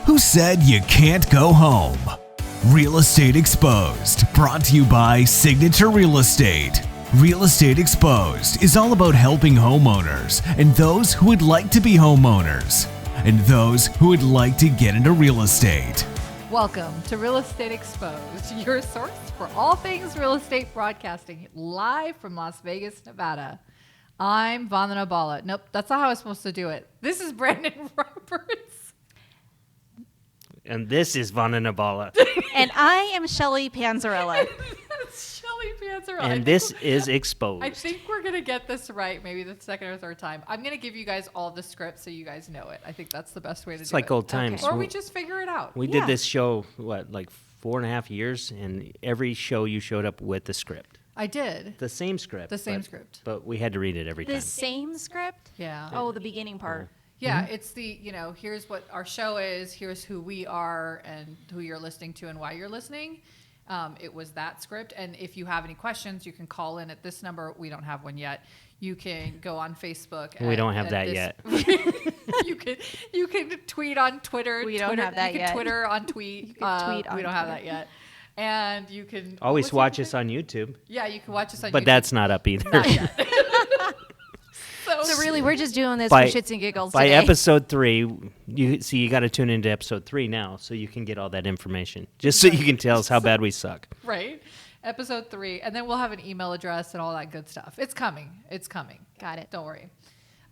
Who said you can't go home? Real Estate Exposed, brought to you by Signature Real Estate. Real Estate Exposed is all about helping homeowners and those who would like to be homeowners and those who would like to get into real estate. Welcome to Real Estate Exposed, your source for all things real estate broadcasting, live from Las Vegas, Nevada. I'm Vandana Bhalla. Nope, that's not how I was supposed to do it. This is Brandon Roberts. And this is Vandana Bhalla. And I am Shelly Panzarella. That's Shelly Panzarella. And this is Exposed. I think we're going to get this right, maybe the second or third time. I'm going to give you guys all the scripts so you guys know it. I think that's the best way to do it. It's like old times. Okay. Or we just figure it out. We did this show, like 4.5 years, and every show you showed up with the script. I did. The same script. The same script. But we had to read it every time. The same script? Yeah. Oh, the beginning part. Yeah, it's the, here's what our show is, here's who we are and who you're listening to and why you're listening. It was that script. And if you have any questions, you can call in at this number. We don't have one yet. You can go on Facebook. We don't have that yet. You can tweet on Twitter. We don't have that you yet. can Twitter on tweet. You can tweet on We don't have Twitter. that yet. And you can Always watch us on YouTube. Yeah, you can watch us on YouTube. But that's not up either. Not yet. So really, we're just doing this By- for shits and giggles By today. episode 3, you got to tune into episode 3 now so you can get all that information. Just so you can tell us how bad we suck. Right. Episode 3. And then we'll have an email address and all that good stuff. It's coming. It's coming. Got it. Don't worry.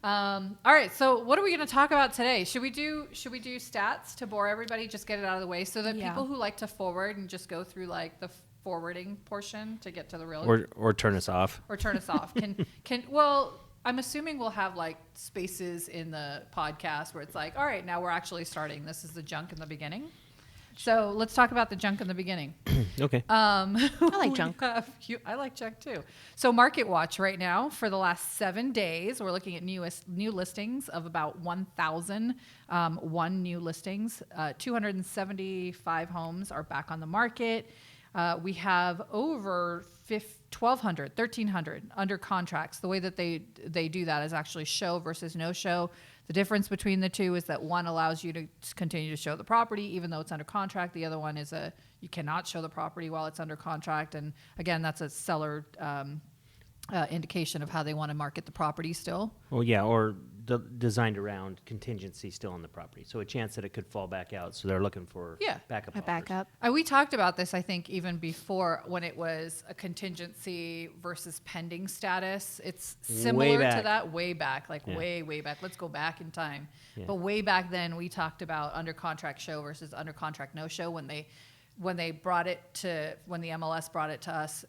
All right. So what are we going to talk about today? Should we do stats to bore everybody? Just get it out of the way so that Yeah. people who like to forward and just go through like the forwarding portion to get to the real Or turn us off. or turn us off. Well, I'm assuming we'll have like spaces in the podcast where it's like, all right, now we're actually starting. This is the junk in the beginning. So let's talk about the junk in the beginning. Okay. I like junk. I like junk too. So Market Watch right now for the last 7 days, we're looking at new listings of about 1,000. One new listings. 275 homes are back on the market. We have over 1,300 under contracts. The way that they do that is actually show versus no show. The difference between the two is that one allows you to continue to show the property even though it's under contract. The other one is you cannot show the property while it's under contract. And again, that's a seller indication of how they want to market the property still. Well, yeah, or designed around contingency still on the property. So a chance that it could fall back out. So they're looking for backup A offers. backup. We talked about this, I think, even before when it was a contingency versus pending status. It's similar to that way back, way back. Let's go back in time. Yeah. But way back then, we talked about under contract show versus under contract no show when the MLS brought it to us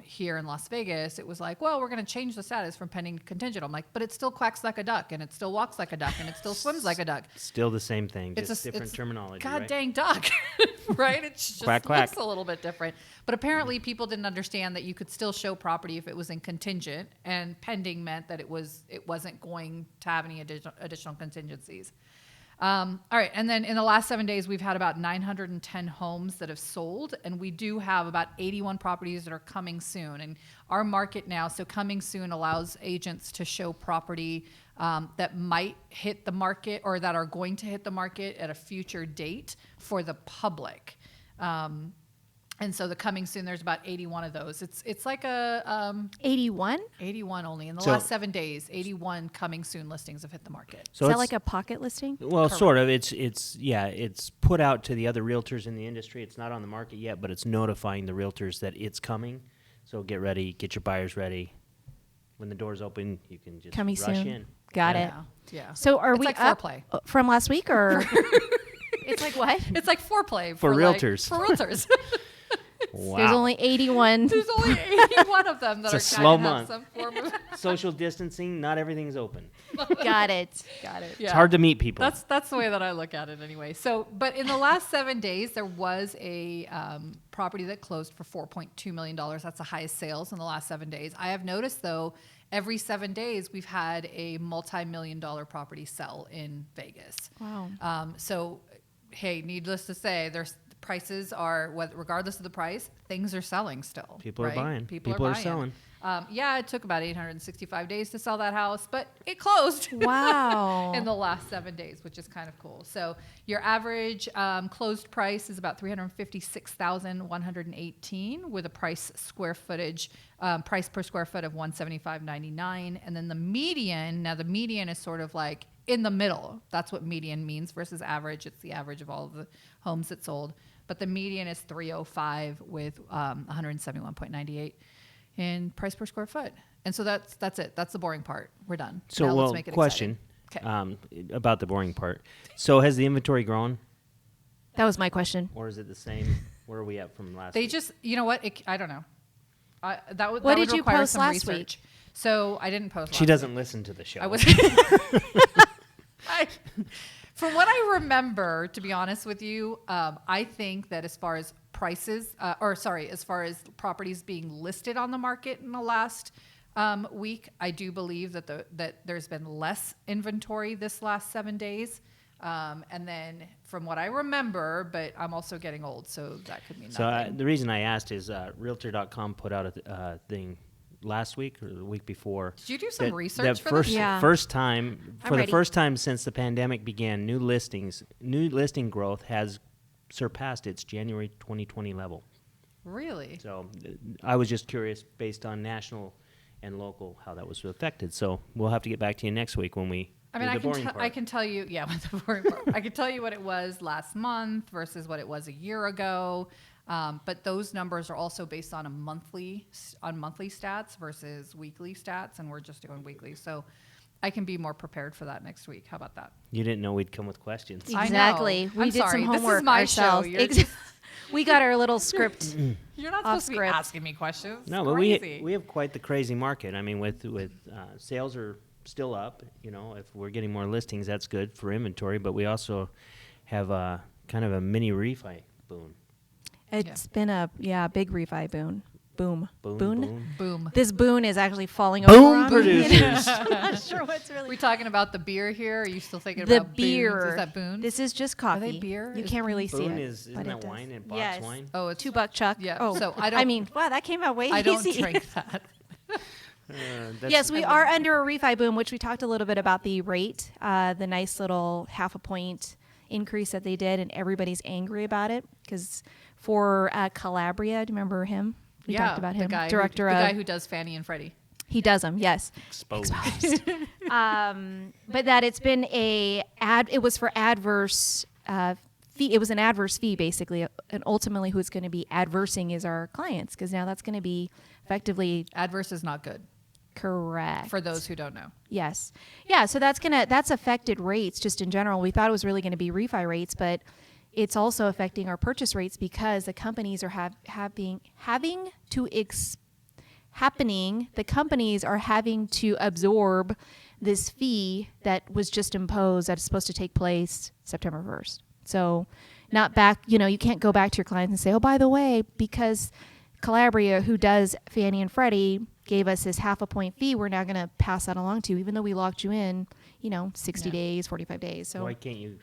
here in Las Vegas. It was like, well, we're going to change the status from pending to contingent. I'm like, but it still quacks like a duck, and it still walks like a duck, and it still swims like a duck. Still the same thing, It's just different terminology, God right? dang duck, right? It just Quack, looks quack. a little bit different. But apparently people didn't understand that you could still show property if it was in contingent, and pending meant that it wasn't going to have any additional contingencies. All right, and then in the last 7 days, we've had about 910 homes that have sold, and we do have about 81 properties that are coming soon. And our market now, so coming soon allows agents to show property that might hit the market or that are going to hit the market at a future date for the public. And so the coming soon, there's about 81 of those. It's like a 81? 81 only in the So- last 7 days. 81 coming soon listings have hit the market. So Is that it's- like a pocket listing? Well, sort of. It's put out to the other realtors in the industry. It's not on the market yet, but it's notifying the realtors that it's coming. So get ready, get your buyers ready. When the doors open, you can just Coming rush soon. in. Got Yeah. it. Yeah. So are It's we like up foreplay. from last week or? It's like what? It's like foreplay For like- realtors. for realtors. Wow. There's only 81. There's only 81 of them that It's are a slow trying to have month. some form of. Social distancing, not everything's open. Got it. Yeah. It's hard to meet people. That's the way that I look at it anyway. So, but in the last 7 days, there was a property that closed for $4.2 million. That's the highest sales in the last 7 days. I have noticed though, every 7 days we've had a multi-million-dollar property sell in Vegas. Wow. So, hey, needless to say, there's prices are regardless of the price, things are selling still. People are right? buying. People People are buying. selling. Yeah, it took about 865 days to sell that house, but it closed. Wow. In the last 7 days, which is kind of cool. So your average closed price is about 356,118 with a price per square foot of 175.99, and then the median. Now the median is sort of like in the middle. That's what median means versus average. It's the average of all of the homes that sold, but the median is 305 with 171.98 in price per square foot. And so that's it. That's the boring part. We're done. So, now well, let's make it question exciting. about the boring part. So, has the inventory grown, That was my question. or is it the same? Where are we at from last They week? just, you know what? I don't know. That would What that did would you require post some last research. So I didn't post. She last doesn't week. listen to the show. I was. From what I remember, to be honest with you, I think that as far as prices, as far as properties being listed on the market in the last week, I do believe that there's been less inventory this last 7 days. And then from what I remember, but I'm also getting old, so that could mean So nothing. the reason I asked is Realtor.com put out a thing last week or the week before. Did you do some that research for first, this? Yeah. First time, I'm for ready. the first time since the pandemic began, new listing growth has surpassed its January 2020 level. Really? So I was just curious, based on national and local, how that was affected. So we'll have to get back to you next week when we I mean, do the boring part. I can tell you, with the boring part. I can tell you what it was last month versus what it was a year ago. But those numbers are also based on monthly stats versus weekly stats, and we're just doing weekly. So I can be more prepared for that next week. How about that? You didn't know we'd come with questions. I know. Exactly. We I'm did sorry. some This is homework my show. ourselves. You're Ex- we got our little script. You're not Off supposed to be script. asking me questions. No, It's but crazy. we have quite the crazy market. I mean, with sales are still up. You know, if we're getting more listings, that's good for inventory. But we also have a kind of a mini refi boom. It's been a big refi boom. Boom. Boom, Boon? boom. Boom. This boon is actually falling Boom over on me. producers. I'm not sure what's really We talking about the beer here? Are you still thinking the about beer. boons? Is that boon? This is just Are they coffee. beer? You Is can't really see Boon it. isn't but that it does. wine and box Yes. wine? Oh, it's $2 Chuck. Yeah, Oh, so I don't- mean, wow, that came out way I don't easy. drink that. Yes, we are under a refi boom, which we talked a little bit about the rate, the nice little 0.5 point increase that they did, and everybody's angry about it because for Calabria, do you remember him? We talked about him. The guy Director the of guy who does Fannie and Freddie. he does them, yes. Exposed. But that it's been it was for adverse fee. It was an adverse fee basically, and ultimately who's going to be adversing is our clients because now that's going to be effectively Adverse is not good correct for those who don't know. Yes. Yeah, so that's affected rates just in general. We thought it was really going to be refi rates, but it's also affecting our purchase rates because the companies are the companies are having to absorb this fee that was just imposed that's supposed to take place September 1st. So not back, you can't go back to your clients and say, "Oh, by the way, because Calabria, who does Fannie and Freddie, gave us this 0.5 point fee, we're now going to pass that along to you, even though we locked you in, 60 Yeah. days, 45 days." So Why can't you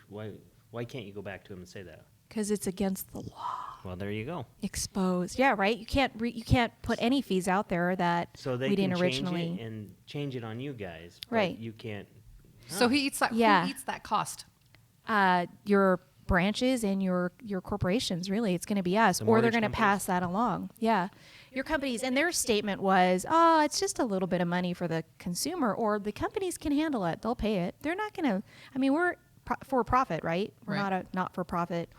go back to him and say that? because it's against the law. Well, there you go. Exposed. Yeah, right. You can't put any fees out there that So they we can didn't originally. change it and change it on you guys, but Right. you can't. So he eats that. Yeah. Who eats that cost? Your branches and your corporations, really, it's going to be us, The or they're mortgage going to companies? pass that along. Yeah, your companies, and their statement was, "Oh, it's just a little bit of money for the consumer, or the companies can handle it. They'll pay it. They're not going to. I mean, we're for profit, right? We're Right. not for profit.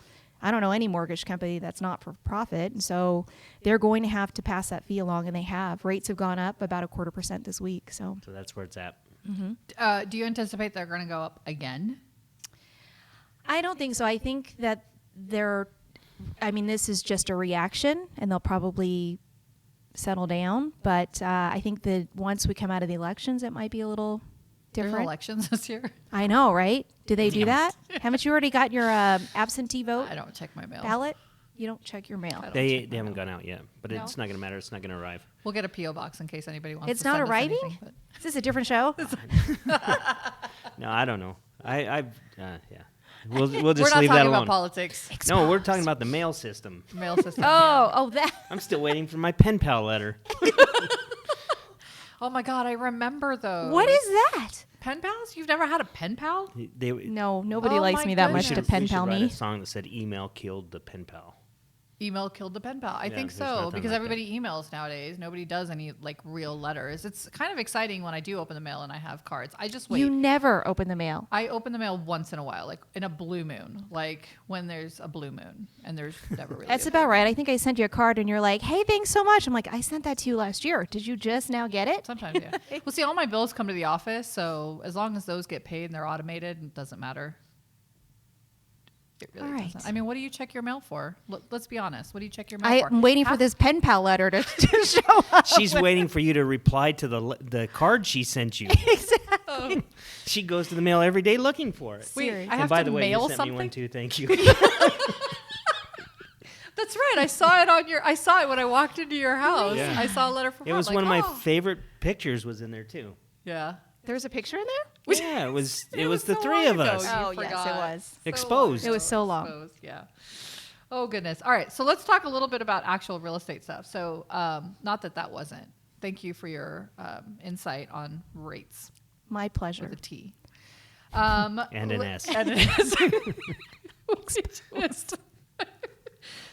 I don't know any mortgage company that's not for profit, and so they're going to have to pass that fee along, and they have. Rates have gone up about 0.25% this week, so." So that's where it's at. Do you anticipate they're going to go up again? I don't think so. I think that this is just a reaction, and they'll probably settle down. But I think that once we come out of the elections, it might be a little There's different. elections this year. I know, right? Do they do that? Haven't you already got your absentee vote I don't check my mail. ballot? You don't check your mail. I don't They check my haven't mail. gone out yet, but No? it's not going to matter. It's not going to arrive. We'll get a PO box in case anybody wants. It's to not send us arriving? anything, but- Is this a different show? No, I don't know. Yeah. We'll just We're not leave that talking alone. about politics. No, we're talking about the mail system. Mail system. Oh, that. I'm still waiting for my pen pal letter. Oh my God, I remember those. What is that? Pen pals? You've never had a pen pal? No, nobody Oh likes my me that much goodness. to pen we should pal write me. a song that said email killed the pen pal. Email killed the pen pal. I think there's so, nothing because like everybody emails nowadays. Nobody does any like real letters. It's kind of exciting when I do open the mail and I have cards. I just wait. You never open the mail. I open the mail once in a while, like in a blue moon, like when there's a blue moon, and there's never really. That's a about blue right. I think I sent you a card and you're like, hey, thanks so much. I'm like, I sent that to you last year. Did you just now get it? Sometimes, yeah. Well, see, all my bills come to the office, so as long as those get paid and they're automated, it doesn't matter. It really All right. doesn't. I mean, what do you check your mail for? Let's be honest. What do you check your mail for? I'm waiting for this pen pal letter to show up. She's waiting for you to reply to the card she sent you. Exactly. She goes to the mail every day looking for it. Wait, Serious. I And have by to the way, mail you sent something. me one too. Thank you. That's right. I saw it on I saw it when I walked into your house. Yeah. I saw a letter from. It was like, one of my oh. favorite pictures. Was in there too. Yeah. There's a picture in there? Yeah, it was the so three long of ago. us. You Oh, yes, it forgot. was. So Exposed. long It was so ago. long. Exposed, yeah. Oh goodness. All right. So let's talk a little bit about actual real estate stuff. So not that wasn't. Thank you for your insight on rates My pleasure. with a T. And an S. And an S. We just-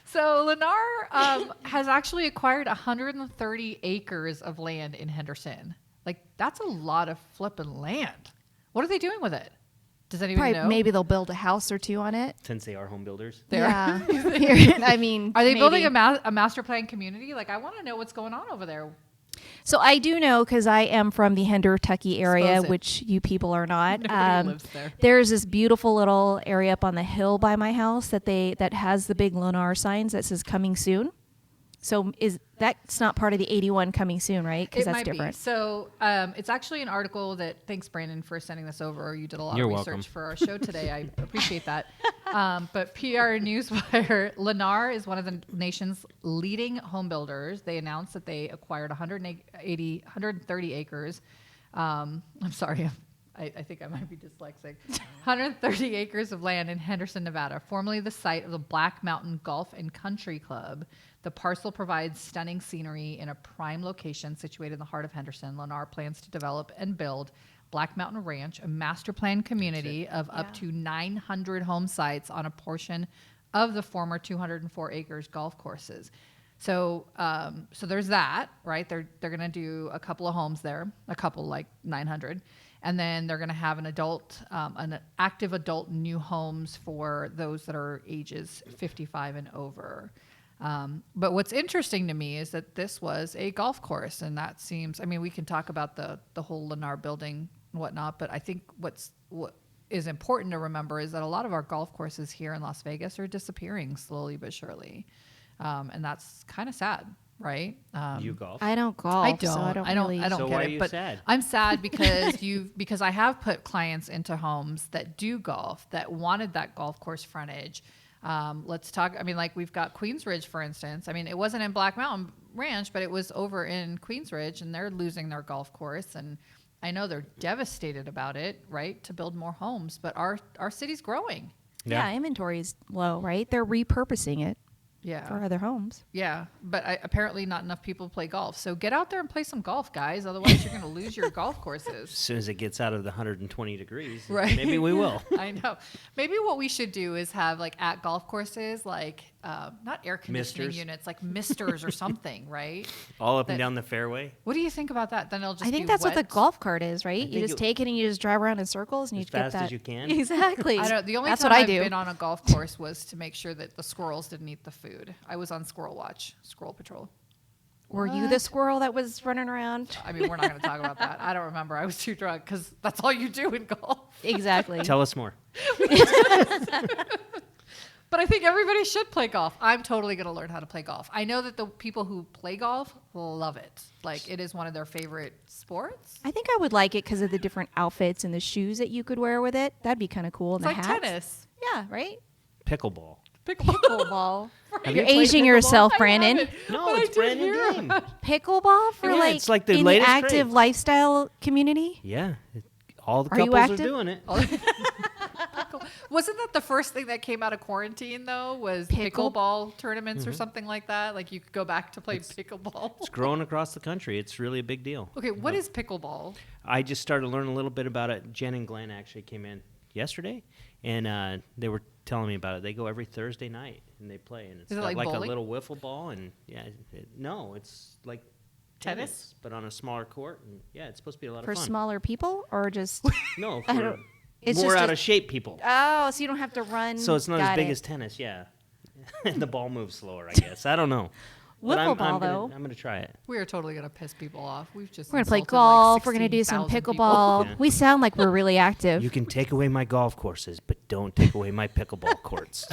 So Lennar has actually acquired 130 acres of land in Henderson. Like that's a lot of flipping land. What are they doing with it? Does anybody Probably know? maybe they'll build a house or two on it. Since they are home builders. There. Yeah. I mean, Are they maybe. building a master plan community? Like I want to know what's going on over there. So I do know because I am from the Hendertucky area, Expose it. which you people are not. Nobody lives there. There's this beautiful little area up on the hill by my house that has the big Lennar signs that says "coming soon." So that's not part of the 81 coming soon, right? Because It that's might different. be. So it's actually an article that, thanks Brandon for sending this over. You did a lot You're of research welcome. for our show today. I appreciate that. But PR Newswire, Lennar is one of the nation's leading home builders. They announced that they acquired 130 acres. I'm sorry, I think I might be dyslexic. 130 acres of land in Henderson, Nevada, formerly the site of the Black Mountain Golf and Country Club. The parcel provides stunning scenery in a prime location situated in the heart of Henderson. Lennar plans to develop and build Black Mountain Ranch, a master plan community of up to 900 home sites on a portion of the former 204 acres golf courses. So, so there's that, right? They're going to do a couple of homes there, a couple like 900. And then they're going to have an active adult new homes for those that are ages 55 and over. But what's interesting to me is that this was a golf course, and that seems, I mean, we can talk about the whole Lennar building and whatnot, but I think what is important to remember is that a lot of our golf courses here in Las Vegas are disappearing slowly but surely. And that's kind of sad, right? You golf. I don't golf. I don't. So I don't I don't. really. I don't So get why it. are you but sad? I'm sad because because I have put clients into homes that do golf that wanted that golf course frontage. Let's talk. I mean, like we've got Queensridge, for instance. I mean, it wasn't in Black Mountain Ranch, but it was over in Queensridge, and they're losing their golf course. And I know they're devastated about it, right? To build more homes, but our city's growing. Yeah, inventory is low, right? They're repurposing it Yeah. for other homes. Yeah, but apparently not enough people play golf. So get out there and play some golf, guys. Otherwise, you're going to lose your golf As courses. soon as it gets out of the 120 degrees, Right. maybe we will. I know. Maybe what we should do is have like at golf courses, like not air conditioning Misters. units, like misters or something, right? All up That- and down the fairway. What do you think about that? Then it'll just I think be that's what the wet. golf cart is, right? You think just it- take it and you just drive around in circles and you As get fast that. as you can. Exactly. I don't. The only that's time what I I've do. been on a golf course was to make sure that the squirrels didn't eat the food. I was on Squirrel Watch, Squirrel Patrol. Were you the squirrel that was running around? I mean, we're not going to talk about that. I don't remember. I was too drunk because that's all you do in golf. Exactly. Tell us more. But I think everybody should play golf. I'm totally going to learn how to play golf. I know that the people who play golf love it. Like, it is one of their favorite sports. I think I would like it because of the different outfits and the shoes that you could wear with it. That'd be kind of cool. It's And like the hats. tennis. Yeah, right? Pickleball. Pickleball. Have You're you played aging pickleball? yourself, I Brandon. love it, No, but I it's did brand hear new game. about it. Pickleball for Yeah, it's like the in latest the active craze. lifestyle community? Yeah. All the Are you couples are active? doing it. Wasn't that the first thing that came out of quarantine though? Was pickleball tournaments or something like that? Like you could go back to play pickleball. It's growing across the country. It's really a big deal. Okay, what is pickleball? I just started learning a little bit about it. Jen and Glenn actually came in yesterday, and they were telling me about it. They go every Thursday night and they play, and it's Is it got like a bowling? little wiffle ball, and no, it's like tennis, but on a smaller court, and it's supposed to be a lot For of fun. smaller people or just No, I for don't- it's more just out a- of shape people. oh, so you don't have to run. So it's not as Got big it. as tennis, and the ball moves slower, I guess. I don't know. But Wiffle ball, I'm though. I'm gonna try it. We are totally gonna piss people off. We've just We're gonna play insulted, golf. Like We're gonna do some 16,000 people. pickleball. Yeah. We sound like we're really active. You can take away my golf courses, but don't take away my pickleball courts.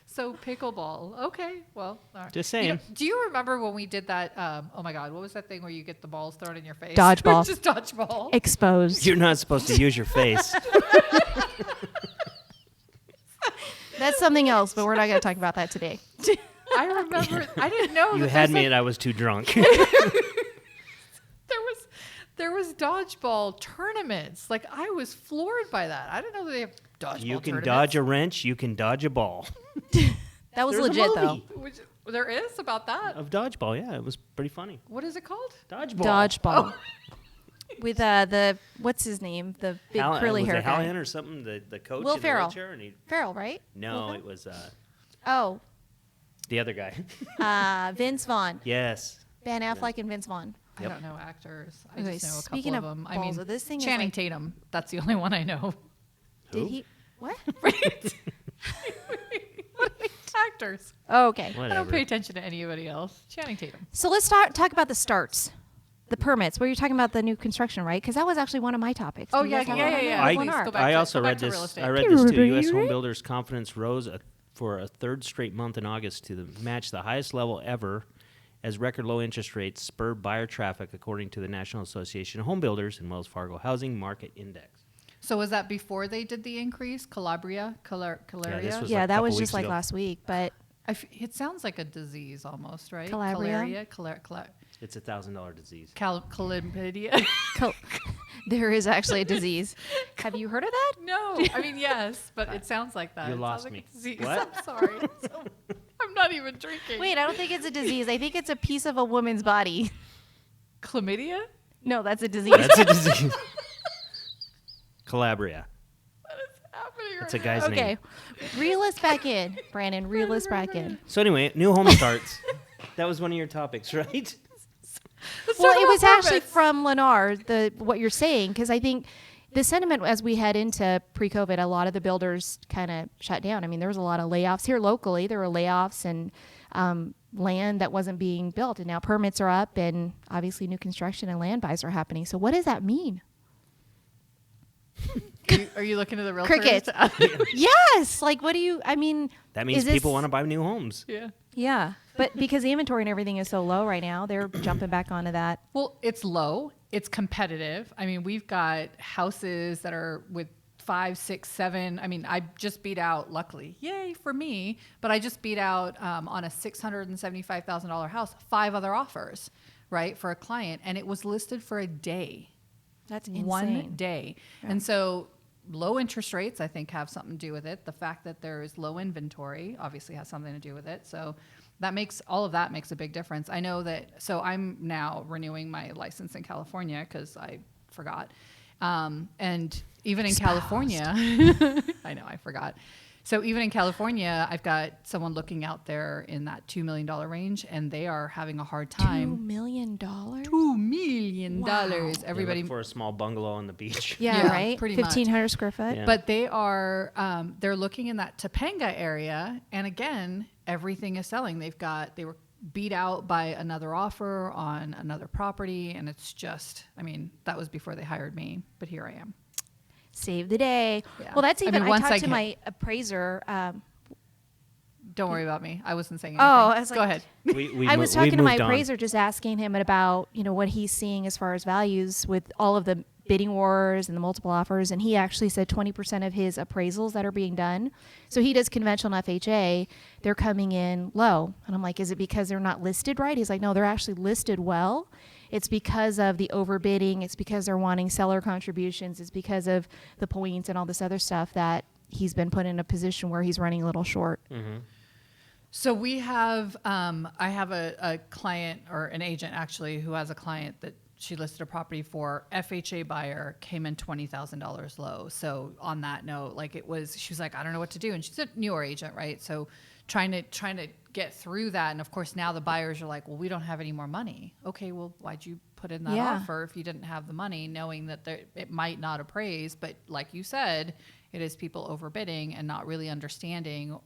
So pickleball. Okay, well, all right. Just You know, saying. do you remember when we did that? Oh my God, what was that thing where you get the balls thrown in your face? Dodgeball. Just dodgeball. Exposed. You're not supposed to use your face. That's something else, but we're not going to talk about that today. I remember. I didn't know You that had there's me a- and I was too drunk. There was dodgeball tournaments. Like I was floored by that. I didn't know they have dodgeball. You can tournaments. dodge a wrench, you can dodge a ball. That was There's a legit, though. movie Which, there is about that. of dodgeball, yeah, it was pretty funny. What is it called? Dodgeball. Dodgeball. With the what's his name? The big curly was hair it guy. Hallahan or something? The coach Will in Ferrell. the wheelchair, and he, Farrell, right? no, it was Oh, the other guy. Vince Vaughn. Yes. Ben Affleck and Vince Vaughn. I Yep. don't know actors. I Okay, just know a speaking couple of of them. I balls, mean, this thing is Channing like- Tatum. That's the only one I know. Who? Did he? What? Actors. Oh, okay. I don't Whatever. pay attention to anybody else. Channing Tatum. So let's talk about the starts, the permits. Where you're talking about the new construction, right? Because that was actually one of my topics. Oh, Do you yeah, guys have yeah, one yeah, on yeah. there? I- One Please are. go back I to- also go back read to real this. estate. I read this too. U.S. home builders confidence rose for a third straight month in August to match the highest level ever, as record low interest rates spurred buyer traffic, according to the National Association of Home Builders and Wells Fargo Housing Market Index. So was that before they did the increase? Calaria? this was Yeah, a that couple was weeks just like ago. last week, but It sounds like a disease almost, right? Calabria? It's a $1,000 disease. Chlamydia? there is actually a disease. Have you heard of that? No. I mean, yes, but it sounds like that. You It lost sounds like me. a disease. What? I'm sorry. I'm not even drinking. Wait, I don't think it's a disease. I think it's a piece of a woman's body. Chlamydia? No, that's a disease. That's a disease. Calabria. What is happening That's right a guy's now? Okay, name. reel us back in, Brandon. Reel us back in. So anyway, new home starts. That was one of your topics, right? Let's Well, talk it about was actually permits. from Lennar, what you're saying, because I think the sentiment as we head into pre-COVID, a lot of the builders kind of shut down. I mean, there was a lot of layoffs here locally. There were layoffs and land that wasn't being built, and now permits are up, and obviously new construction and land buys are happening. So what does that mean? Are you looking at the real Crickets. Yes. Like, what do you? I mean, That means is this- people want to buy new homes. Yeah. Yeah, but because the inventory and everything is so low right now, they're jumping back onto that. Well, it's low. It's competitive. I mean, we've got houses that are with 5, 6, 7. I mean, I just beat out, luckily, yay for me, but I just beat out on a $675,000 house, 5 other offers, right, for a client. And it was listed for a day. That's insane. One day. Yeah. And so low interest rates, I think, have something to do with it. The fact that there is low inventory obviously has something to do with it. So that makes all of that makes a big difference. I know that. So I'm now renewing my license in California because I forgot. And even in California, I know I forgot. So even in California, I've got someone looking out there in that $2 million range, and they are having a hard $2 time. million. $2 million. Wow. Everybody. Look for a small bungalow on the beach. Yeah, Yeah, right. pretty much. 1,500 square foot. Yeah. But they are, they're looking in that Topanga area. And again, everything is selling. They were beat out by another offer on another property. And it's just, I mean, that was before they hired me, but here I am. Save the day. Yeah. Well, that's I even. mean, I, once talked I to get- my appraiser. Don't worry about me. I wasn't saying anything. Oh, I was Go like- ahead. I was talking to my moved on. appraiser, just asking him about what he's seeing as far as values with all of the bidding wars and the multiple offers, and he actually said 20% of his appraisals that are being done. So he does conventional FHA. They're coming in low, and I'm like, is it because they're not listed right? He's like, no, they're actually listed well. It's because of the overbidding. It's because they're wanting seller contributions. It's because of the points and all this other stuff that he's been put in a position where he's running a little short. Mm-hmm. So we have, I have a client or an agent actually who has a client that she listed a property for. FHA buyer came in $20,000 low. So on that note, like she was like, I don't know what to do. And she's a newer agent, right? So trying to get through that. And of course now the buyers are like, well, we don't have any more money. Okay, well, why'd you put in that offer if you didn't have the money, knowing that it might not appraise? But like you said, it is people overbidding and not really understanding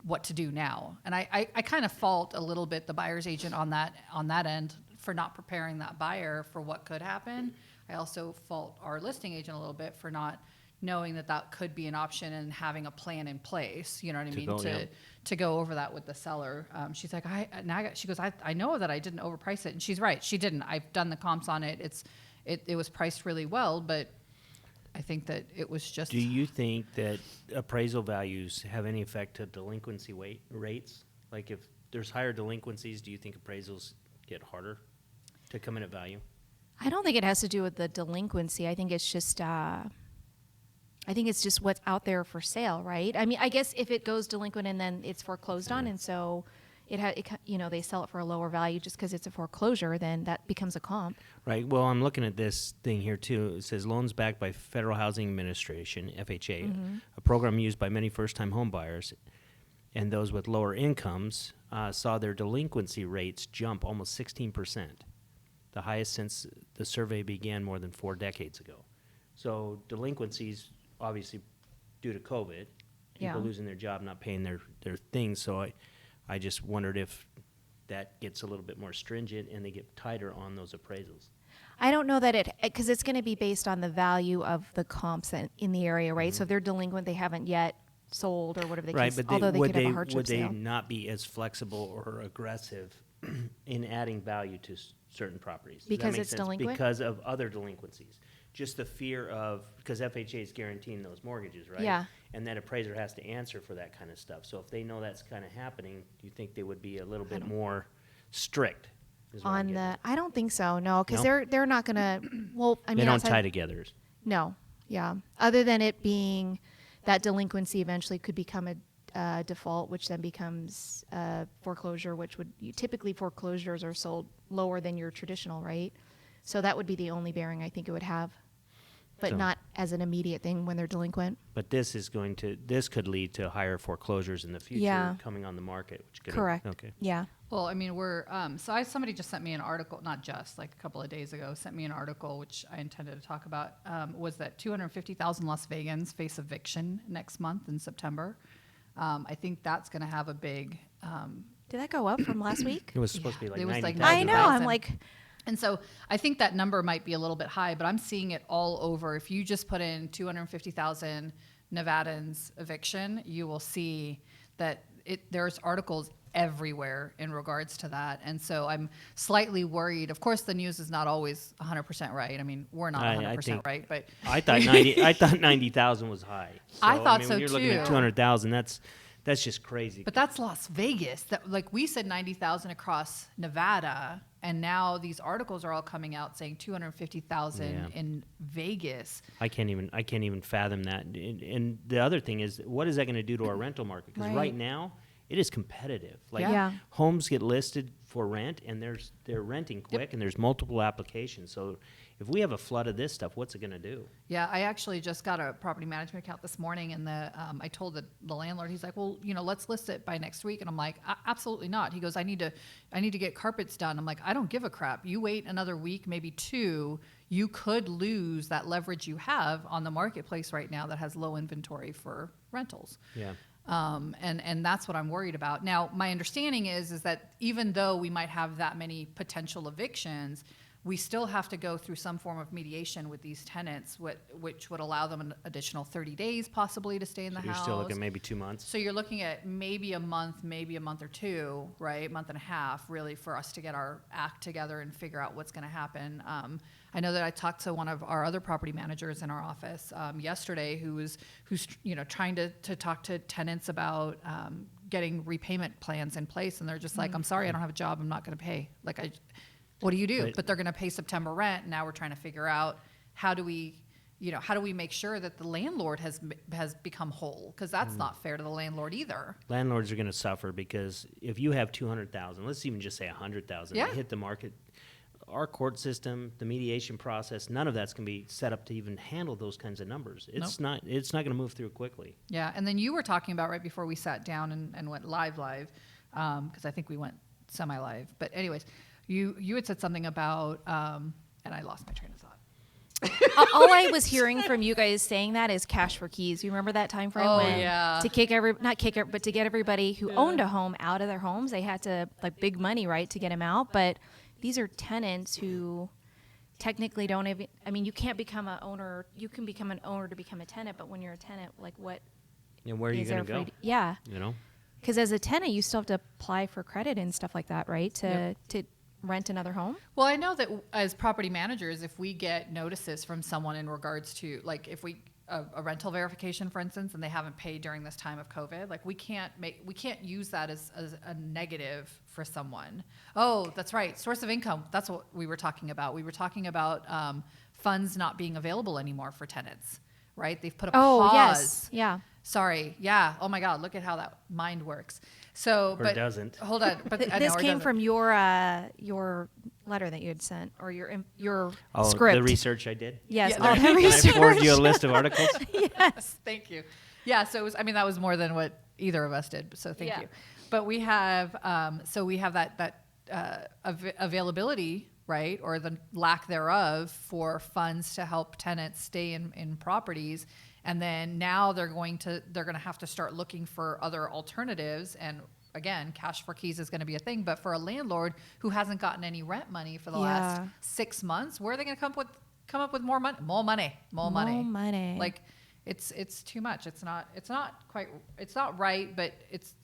what to do now. And I kind of fault a little bit the buyer's agent on that end for not preparing that buyer for what could happen. I also fault our listing agent a little bit for not knowing that could be an option and having a plan in place. You know what I mean? To go over that with the seller. She's like, she goes, I know that I didn't overprice it. And she's right. She didn't. I've done the comps on it. It was priced really well, but I think that it was just. Do you think that appraisal values have any effect to delinquency rates? Like if there's higher delinquencies, do you think appraisals get harder to come in at value? I don't think it has to do with the delinquency. I think it's just what's out there for sale, right? I mean, I guess if it goes delinquent and then it's foreclosed on, and so they sell it for a lower value just because it's a foreclosure, then that becomes a comp. Right. Well, I'm looking at this thing here too. It says loans backed by Federal Housing Administration, FHA, a program used by many first-time home buyers, and those with lower incomes saw their delinquency rates jump almost 16%, the highest since the survey began more than 4 decades ago. So delinquencies, obviously, due to COVID, people losing their job, not paying their things. So I just wondered if that gets a little bit more stringent and they get tighter on those appraisals. I don't know that because it's going to be based on the value of the comps in the area, right? Mm-hmm. So if they're delinquent, they haven't yet sold or whatever the case. But although they could have a hardship would they sale. not be as flexible or aggressive in adding value to certain properties? Because it's delinquent? Because of other delinquencies. Just the fear of, because FHA is guaranteeing those mortgages, right? Yeah. And that appraiser has to answer for that kind of stuff. So if they know that's kind of happening, do you think they would be a little bit more strict? On the, I don't think so, no, because No? they're not going to, well, I mean. They don't tie together. No, yeah. Other than it being that delinquency eventually could become a default, which then becomes foreclosure, which would, typically foreclosures are sold lower than your traditional, right? So that would be the only bearing I think it would have, but not as an immediate thing when they're delinquent. But this could lead to higher foreclosures in the future coming on the market. Which could Correct. Okay. Yeah. Well, I mean, somebody just sent me an article, not just, like a couple of days ago, sent me an article, which I intended to talk about, was that 250,000 Las Vegans face eviction next month in September. I think that's going to have a big... Did that go up from last week? It was supposed to be like it was 90,000. like I know. I'm like... And so I think that number might be a little bit high, but I'm seeing it all over. If you just put in 250,000 Nevadans eviction, you will see that there's articles everywhere in regards to that. And so I'm slightly worried. Of course, the news is not always 100% right. I mean, we're not 100% right, but I thought 90,000 was high. So, I thought so when you're looking at too. 200,000, that's just crazy. But that's Las Vegas. Like we said 90,000 across Nevada, and now these articles are all coming out saying 250,000 in Vegas. I can't even fathom that. And the other thing is, what is that going to do to our rental market? Because right now, it is competitive. Like homes get listed for rent, and they're renting quick, and there's multiple applications. So if we have a flood of this stuff, what's it going to do? Yeah, I actually just got a property management account this morning, and I told the landlord, he's like, well, let's list it by next week. And I'm like, absolutely not. He goes, I need to get carpets done. I'm like, I don't give a crap. You wait another week, maybe 2, you could lose that leverage you have on the marketplace right now that has low inventory for rentals. Yeah. And that's what I'm worried about. Now, my understanding is that even though we might have that many potential evictions, we still have to go through some form of mediation with these tenants, which would allow them an additional 30 days possibly to stay in the house. You're still looking maybe 2 months? So you're looking at maybe a month or 2, right? Month and a half, really, for us to get our act together and figure out what's going to happen. I know that I talked to one of our other property managers in our office yesterday who's trying to talk to tenants about getting repayment plans in place, and they're just like, I'm sorry, I don't have a job, I'm not going to pay. What do you do? But they're going to pay September rent, and now we're trying to figure out how do we how do we make sure that the landlord has become whole? Because that's not fair to the landlord either. Landlords are going to suffer because if you have 200,000, let's even just say 100,000, Yeah. they hit the market. Our court system, the mediation process, none of that's going to be set up to even handle those kinds of numbers. It's not going to move through quickly. Yeah, and then you were talking about right before we sat down and went live, because I think we went semi-live. But anyways, you had said something about, and I lost my train of thought. All I was hearing from you guys saying that is cash for keys. You remember that time frame Oh, when yeah. to but to get everybody who owned a home out of their homes, they had to big money, right, to get them out. But these are tenants who technically don't even, you can't become an owner. You can become an owner to become a tenant, but when you're a tenant, what And where are you is going there to go? Yeah. You know? Because as a tenant, you still have to apply for credit and stuff like that, right? To rent another home. Well, I know that as property managers, if we get notices from someone in regards to, if we a rental verification, for instance, and they haven't paid during this time of COVID, we can't use that as a negative for someone. Oh, that's right. Source of income. That's what we were talking about. We were talking about funds not being available anymore for tenants, right? They've put a pause. Yes. Yeah. Sorry. Yeah. Oh my God. Look at how that mind works. So, Or but doesn't. hold on. But This came from your letter that you had sent, or your Oh, script. the research I did? Yes, Yeah, all the Can I research. forward you a list of articles? Yes, thank you. Yeah, so it was, that was more than what either of us did. So thank you. But we have, that availability, right, or the lack thereof for funds to help tenants stay in properties, and then now they're going to have to start looking for other alternatives. And again, cash for keys is going to be a thing. But for a landlord who hasn't gotten any rent money for the last 6 months, where are they going to come up with more money? More money. It's too much. It's not right, but it's,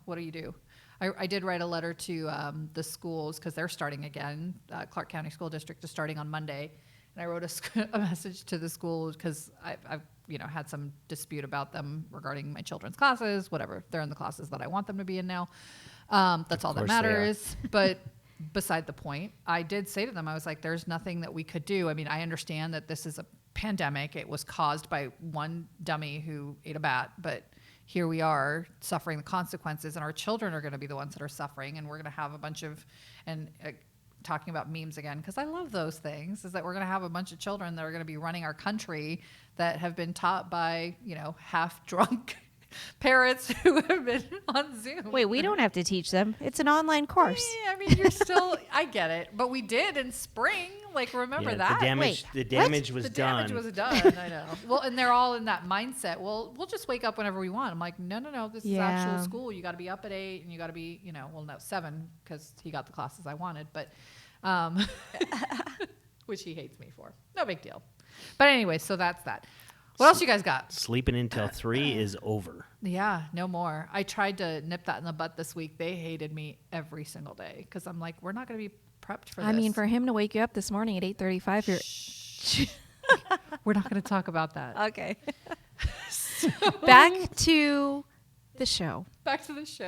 what do you do? I did write a letter to the schools because they're starting again. Clark County School District is starting on Monday. And I wrote a message to the schools because I've had some dispute about them regarding my children's classes, whatever. They're in the classes that I want them to be in now. That's all that matters. But beside the point, I did say to them, I was like, there's nothing that we could do. I understand that this is a pandemic. It was caused by one dummy who ate a bat, but here we are suffering the consequences, and our children are going to be the ones that are suffering, and we're going to have a bunch of, talking about memes again, because I love those things, is that we're going to have a bunch of children that are going to be running our country that have been taught by, half drunk parents who have been on Zoom. Wait, we don't have to teach them. It's an online course. You're still, I get it, but we did in spring. Remember that? The damage was The done. damage was done. I know. Well, and they're all in that mindset. Well, we'll just wake up whenever we want. I'm like, no. This is actual school. You got to be up at 8, and you got to be, 7 because he got the classes I wanted, but, which he hates me for. No big deal. But anyway, so that's that. What else you guys got? Sleeping until 3 is over. Yeah, no more. I tried to nip that in the butt this week. They hated me every single day because I'm like, we're not going to be prepped for this. For him to wake you up this morning at 8:35, we're not going to talk about that. okay. Back to the show. Back to the show.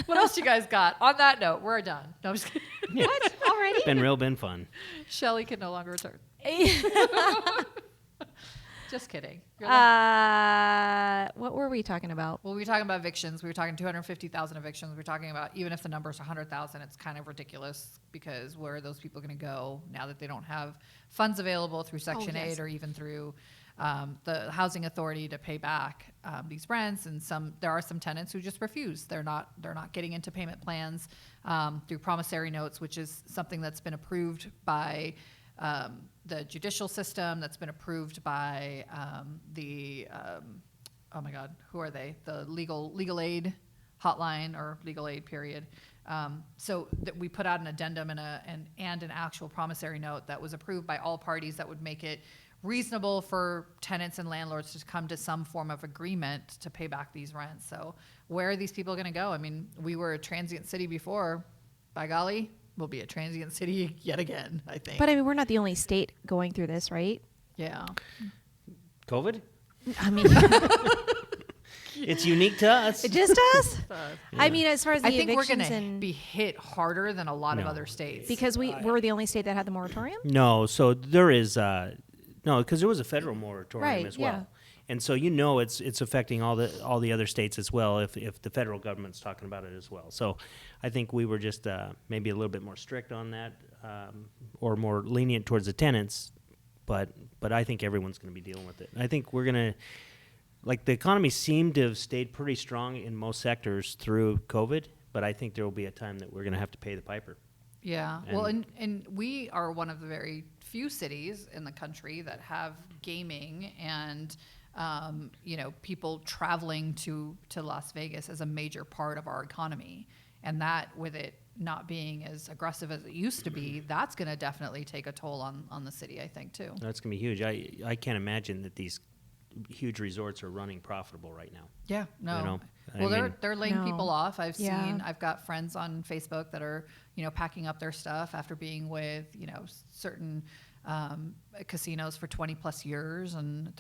What else you guys got? On that note, we're done. No, I'm just kidding. What? Already? Been fun. Shelly can no longer return. Just kidding. What were we talking about? Well, we were talking about evictions. We were talking 250,000 evictions. We were talking about even if the number's 100,000, it's kind of ridiculous because where are those people going to go now that they don't have funds available through Section 8 or even through the housing authority to pay back these rents? And there are some tenants who just refuse. They're not getting into payment plans through promissory notes, which is something that's been approved by the judicial system, that's been approved by oh my God, who are they? The legal aid hotline or legal aid period. So that we put out an addendum and an actual promissory note that was approved by all parties that would make it reasonable for tenants and landlords to come to some form of agreement to pay back these rents. So where are these people going to go? We were a transient city before. By golly, we'll be a transient city yet again, I think. But we're not the only state going through this, right? Yeah. COVID? It's It's unique to us. just us. Yeah. As far as the I think we're evictions going to be hit harder than a lot of No. other states. because we're the only state that had the moratorium. No, so there is No, because there was a federal moratorium Right, as well. yeah. And so it's affecting all the other states as well if the federal government's talking about it as well. So I think we were just maybe a little bit more strict on that or more lenient towards the tenants, but I think everyone's going to be dealing with it. I think we're going to, like, the economy seemed to have stayed pretty strong in most sectors through COVID, but I think there will be a time that we're going to have to pay the piper. Yeah. Well, and we are one of the very few cities in the country that have gaming and people traveling to Las Vegas as a major part of our economy. And that, with it not being as aggressive as it used to be, that's going to definitely take a toll on the city, I think, too. That's going to be huge. I can't imagine that these huge resorts are running profitable right now. Yeah, no. You know, Well, they're laying No. people off. Yeah. I've got friends on Facebook that are, packing up their stuff after being with, certain casinos for 20 plus years, and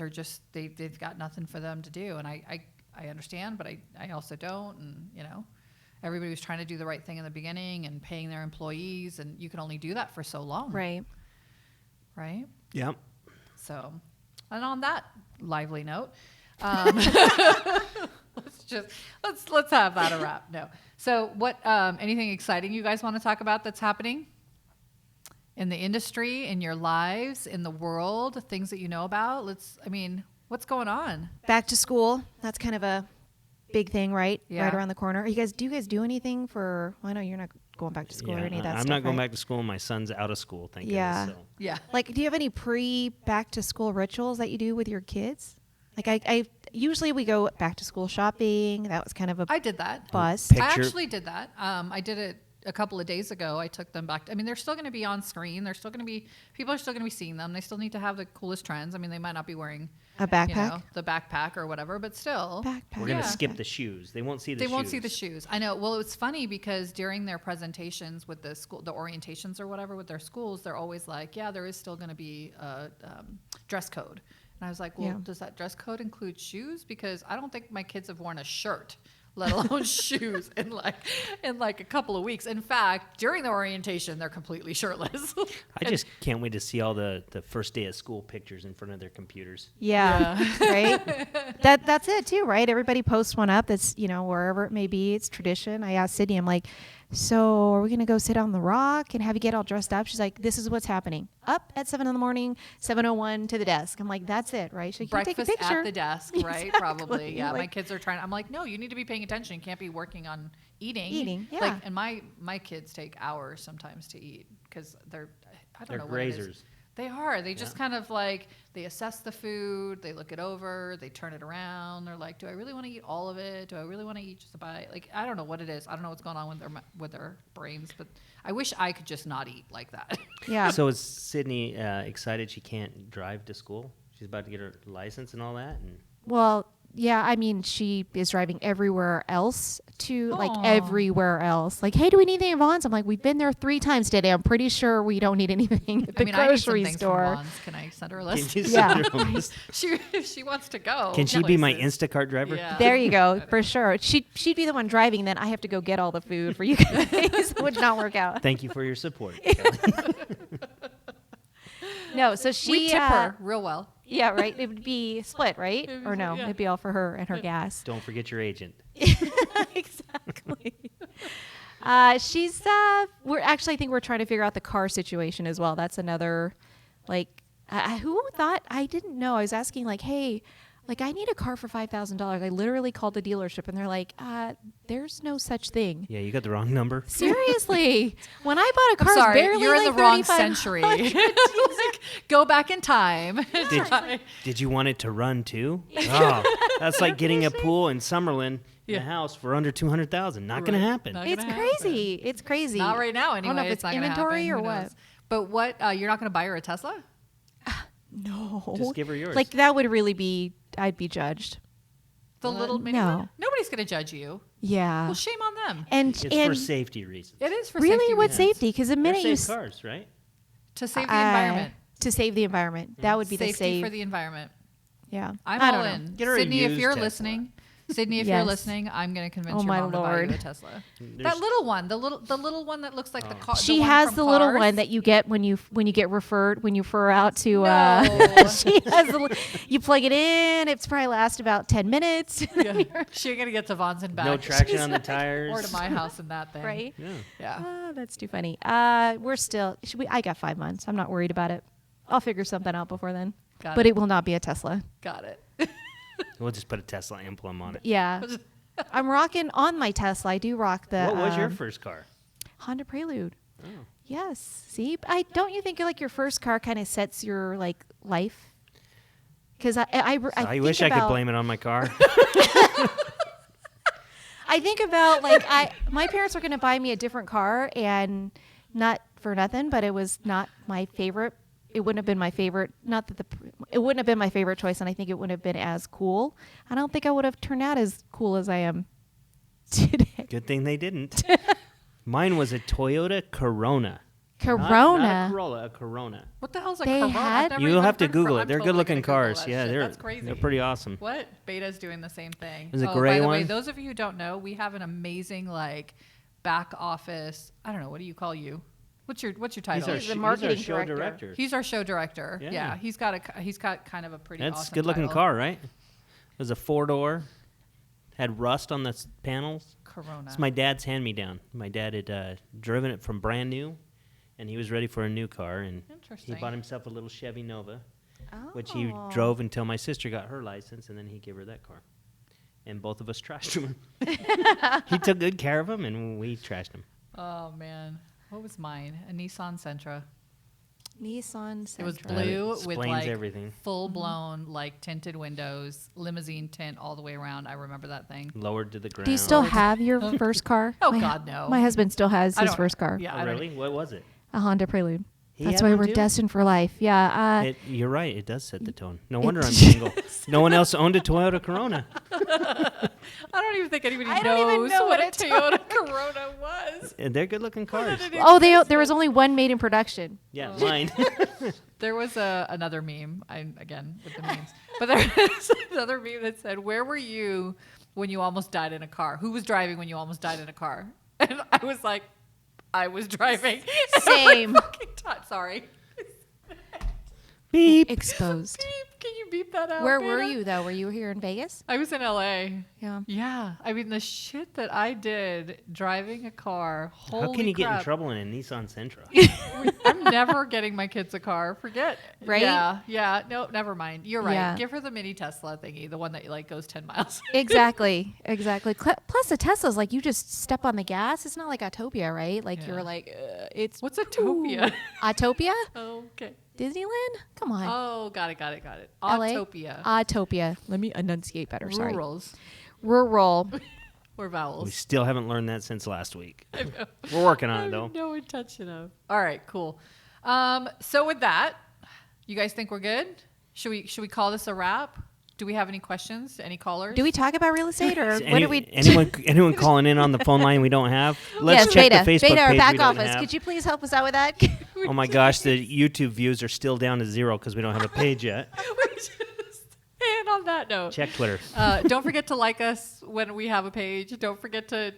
they've got nothing for them to do. And I understand, but I also don't. And, everybody was trying to do the right thing in the beginning and paying their employees, and you can only do that for so long. Right. Right? Yep. So, and on that lively note, let's have that a wrap. No. So what, anything exciting you guys want to talk about that's happening in the industry, in your lives, in the world, things that you know about? What's going on? Back to school. That's kind of a big thing, right? Yeah. Right around the corner. Do you guys do anything for, well, I know you're not going back to school or any of that I'm stuff, not going right? back to school. My son's out of school, thank Yeah. goodness. So. Yeah. Like, do you have any pre-back to school rituals that you do with your kids? Like, I usually we go back to school shopping. That was kind of a I did that. bust. I actually did that. I did it a couple of days ago. I took them back. They're still going to be on screen. People are still going to be seeing them. They still need to have the coolest trends. They might not be wearing A backpack? the backpack or whatever, but still. Backpack. We're going to Yeah. skip the shoes. They won't see the shoes. They won't see the shoes. I know. Well, it's funny because during their presentations with the school, the orientations or whatever with their schools, they're always like, yeah, there is still going to be a dress code. And I was like, well, Yeah. does that dress code include shoes? Because I don't think my kids have worn a shirt, let alone shoes in like a couple of weeks. In fact, during the orientation, they're completely shirtless. I just can't wait to see all the first day of school pictures in front of their computers. Yeah. Right? That's it too, right? Everybody posts one up that's, wherever it may be. It's tradition. I asked Sydney, I'm like, so are we going to go sit on the rock and have you get all dressed up? She's like, this is what's happening. Up at 7 a.m, 7:01 to the desk. I'm like, that's it, right? So you take a Breakfast picture. at the desk, right? Exactly. Probably. Yeah. My Like- kids are trying. I'm like, no, you need to be paying attention. You can't be working on eating. Eating, yeah. Like, and my kids take hours sometimes to eat because I don't They're know what it is. grazers. They are. They just kind of they assess the food, they look it over, they turn it around. They're like, do I really want to eat all of it? Do I really want to eat just a bite? Like, I don't know what it is. I don't know what's going on with their brains, but I wish I could just not eat like that. Yeah. So is Sydney excited she can't drive to school? She's about to get her license and all that? And Well, yeah, she is driving everywhere else Aw. everywhere else. Like, hey, do we need anything at Vaughn's? I'm like, we've been there 3 times today. I'm pretty sure we don't need anything at the I need some grocery things store. from Vons. Can I send her a list? can you Yeah. send her a list? If she wants to go. Can she be my places. Instacart driver? Yeah. There you go, for sure. She'd be the one driving, then I have to go get all the food for you guys. It would not work out. Thank you for your support. No, so she We tip her real well. Yeah, right. It would be split, right? It Or would- no, yeah. it'd be all for her and her gas. Don't forget your agent. Exactly. We're actually, I think we're trying to figure out the car situation as well. That's another, who thought, I didn't know. I was asking hey, I need a car for $5,000. I literally called the dealership and they're like, there's no such thing. Yeah, you got the wrong number. Seriously. When I bought a I'm car, sorry, barely you're in the wrong 3,500. century. Go back in time. Did you want it to run too? Oh, that's like getting a pool in Summerlin in a house for under $200,000. Not going to happen. Not It's gonna crazy. It's crazy. Not right now, I anyway. don't know if it's it's not gonna inventory happen. or Who what. knows? But what? You're not going to buy her a Tesla? No. Just give her yours. That would really be, I'd be judged. The little mini no. one? Nobody's going to judge you. Yeah. Well, shame on them. And It's for and safety reasons. It is for really, safety what reasons. safety? Because the They're minute you safe cars, right? To save the environment. to save the environment, that would be Safety the save. for the environment. Yeah, I'm I all don't know. in. Get her a Sydney, if used you're Tesla. listening, Sydney, if you're Yes. listening, I'm going to convince Oh, your my mom to buy you Lord. a Tesla. That There's- little one, the little one that looks like the car. She one has from the little Cars. one that you get when you get referred when you refer out to. No. She has you plug it in. It's probably last about 10 minutes. Yeah. She going to get to Vaughn's and back. No traction She's on the like- tires. Or to my house in that thing. Right? Yeah. Yeah. Oh, that's too funny. We're still. I got 5 months. I'm not worried about it. I'll figure something out before then. But it will not be a Tesla. Got it. We'll just put a Tesla emblem on it. Yeah. I'm rocking on my Tesla. I do rock the. What was your first car? Honda Prelude. Oh. Yes. See, don't you think like your first car kind of sets your like life? Because I I wish I could blame it on my car. I think about like my parents were going to buy me a different car, and not for nothing, but it was not my favorite. It wouldn't have been my favorite. Not that it wouldn't have been my favorite choice, and I think it wouldn't have been as cool. I don't think I would have turned out as cool as I am today. Good thing they didn't. Mine was a Toyota Corona. Not a Corolla, a Corona. What the hell's a They Corona? had- I've never You'll even have to heard of Google Cor- it. I'm They're totally good-looking gonna Google cars. that Yeah, shit. That's crazy. they're pretty awesome. What? Beta's doing the same thing. Is it By gray the way, one? those of you who don't know, we have an amazing like back office. I don't know. What do you call you? What's your title? He's the marketing show director. director. He's our show director. Yeah. Yeah. He's got kind of a pretty That's awesome a good-looking title. car, right? It was a 4-door. Had rust on the panels. Corona. It's my dad's hand-me-down. My dad had driven it from brand new, and he was ready for a new car, and he Interesting. bought himself a little Chevy Nova, Oh. which he drove until my sister got her license, and then he gave her that car. And both of us trashed him. He took good care of him, and we trashed him. Oh man, what was mine? A Nissan Sentra. Nissan Sentra. It was That blue with explains like everything. full blown like tinted windows, limousine tint all the way around. I remember that thing. Lowered to the ground. Do you still have your first car? Oh, My- God, no. My husband still has I his don't- first car. Yeah, Oh, I don't- really? What was it? A Honda Prelude. He That's had why one we're too? destined for life. Yeah. You're right. It does set the tone. No wonder I'm single. No one else owned a Toyota Corona. I don't even think anybody I don't even knows know what a what a Toyota Corona was. And they're good-looking cars. There was only one made in production. Yeah, mine. There was another meme, again, with the memes. But there was another meme that said, "Where were you when you almost died in a car? Who was driving when you almost died in a car?" And I was like, I was driving. Same. Sorry. Beep. Exposed. Beep. Can you beep that out? Where were Beta? you though? Were you here in Vegas? I was in LA. Yeah. Yeah. I mean, the shit that I did driving a car. Holy How can you get in crap. trouble in a Nissan Sentra? I'm never getting my kids a car. Forget. Right? Yeah. Yeah. No, never mind. You're right. Yeah. Give her the mini Tesla thingy, the one that like goes 10 miles. Exactly. Plus, a Tesla's like you just step on the gas. It's not like Autopia, right? Like Yeah. you're like, it's What's Autopia? Autopia? Okay. Disneyland? Come on. Oh, got it. LA? Autopia. Autopia. Let me enunciate better. Sorry. Rurals. Rural. Or We vowels. still haven't learned that since last week. We're working on it, though. No intention of. All right, cool. So with that, you guys think we're good? Should we call this a wrap? Do we have any questions? Any callers? Do we talk about real estate or Is what do we? anyone calling in on the phone line we don't have? Let's Yes, check Beta. the Facebook Beta, our page back we don't office. have. Could you please help us out with that? Oh my gosh, the YouTube views are still down to 0 because we don't have a page yet. And on that note, Check Twitter. don't forget to like us when we have a page. Don't forget to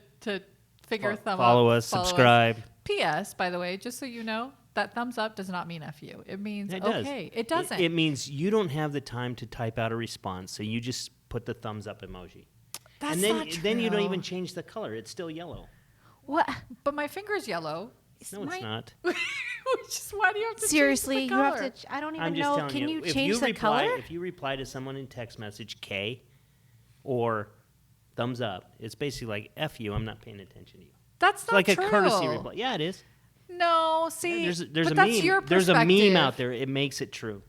finger thumb up. Follow us, subscribe. P.S. By the way, just so you know, that thumbs up does not mean F you. It means It does. okay. It doesn't. It means you don't have the time to type out a response, so you just put the thumbs up emoji. That's and then, not true. then you don't even change the color. It's still yellow. What? But my finger's yellow. No, it's not. Just why do you have to Seriously, change you the have color? to. I don't I'm even just know. telling Can you if change the reply, color? If you reply to someone in text message K or thumbs up, it's basically like F you, I'm not paying attention to you. That's It's not like true. a courtesy reply. Yeah, it is. No, see, There's but a that's meme. your There's a perspective. meme out there. It makes it true.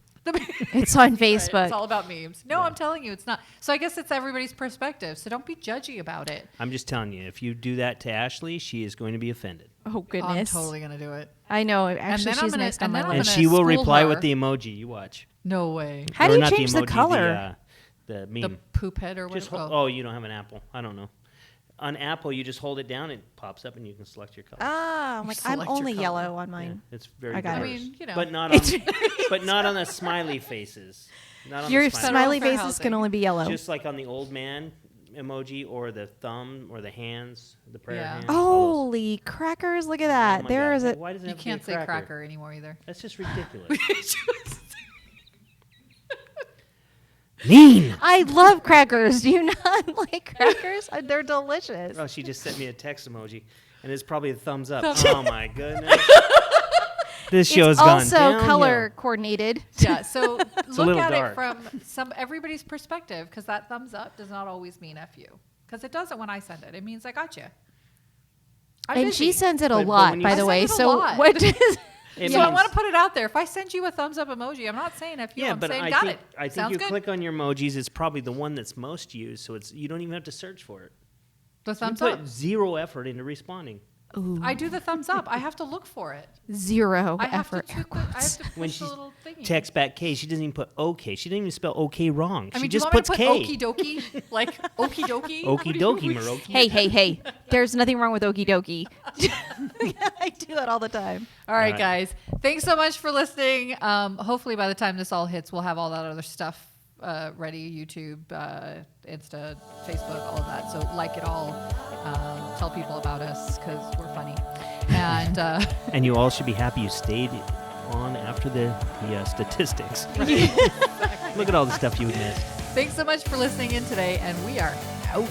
It's on Right, Facebook. it's all about memes. No, I'm telling you, it's not. So I guess it's everybody's perspective. So don't be judgy about it. I'm just telling you, if you do that to Ashley, she is going to be offended. Oh goodness. I'm totally gonna do it. I know. then Actually, I'm she's gonna- next on and my then I'm And list. gonna she will school reply her. with the emoji. You watch. No way. How do Or you not change the emoji, color? The meme. The poop head or Just whatever. hold, oh, you don't have an Apple. I don't know. On Apple, you just hold it down, it pops up, and you can select your color. Ah, I'm like I'm Select your only color. yellow on Yeah, mine. it's very I got it. I diverse. mean, you know. But not on, but not on the smiley faces. Not on Your the smiley Fair faces housing. can only be yellow. Just like on the old man emoji or the thumb or the hands, the prayer Yeah. hands. all those. Holy crackers! Look at Oh that. my There God. is a. Why does it You have to be a can't say cracker anymore either. That's just ridiculous. Mean. I love crackers. Do you not like crackers? They're delicious. Oh, she just sent me a text emoji, and it's probably a thumbs up. Thumbs Oh my goodness. This show's It's gone also downhill. color coordinated. Yeah, so look little at dark. it from everybody's perspective, because that thumbs up does not always mean F you. Because it doesn't when I send it. It means I got you. And she sends it a But lot, when you by I the send way. it a So lot. what does It So I means- want to put it out there. If I send you a thumbs up emoji, I'm not saying F you. Yeah, I'm but saying I got think it. I think Sounds you good. click on your emojis. It's probably the one that's most used, so it's you don't even have to search for it. The You thumbs put up. zero effort into responding. Ooh, I do the thumbs up. I have to look for it. zero I have effort. to Air tweet I have quotes. to push When the she little thingy. text back K, she doesn't even put OK. She didn't even spell OK wrong. I She mean, do you just want me puts to put K. okie dokie? Like okie dokie? Okie dokie, Maroki. Hey. There's nothing wrong with okie dokie. I do that all the time. All right, All right. guys. Thanks so much for listening. Hopefully, by the time this all hits, we'll have all that other stuff ready. YouTube, Insta, Facebook, all of that. So like it all. Tell people about us because we're funny. And And you all should be happy you stayed on after the statistics. Look at all the stuff you missed. thanks so much for listening in today. And we are out.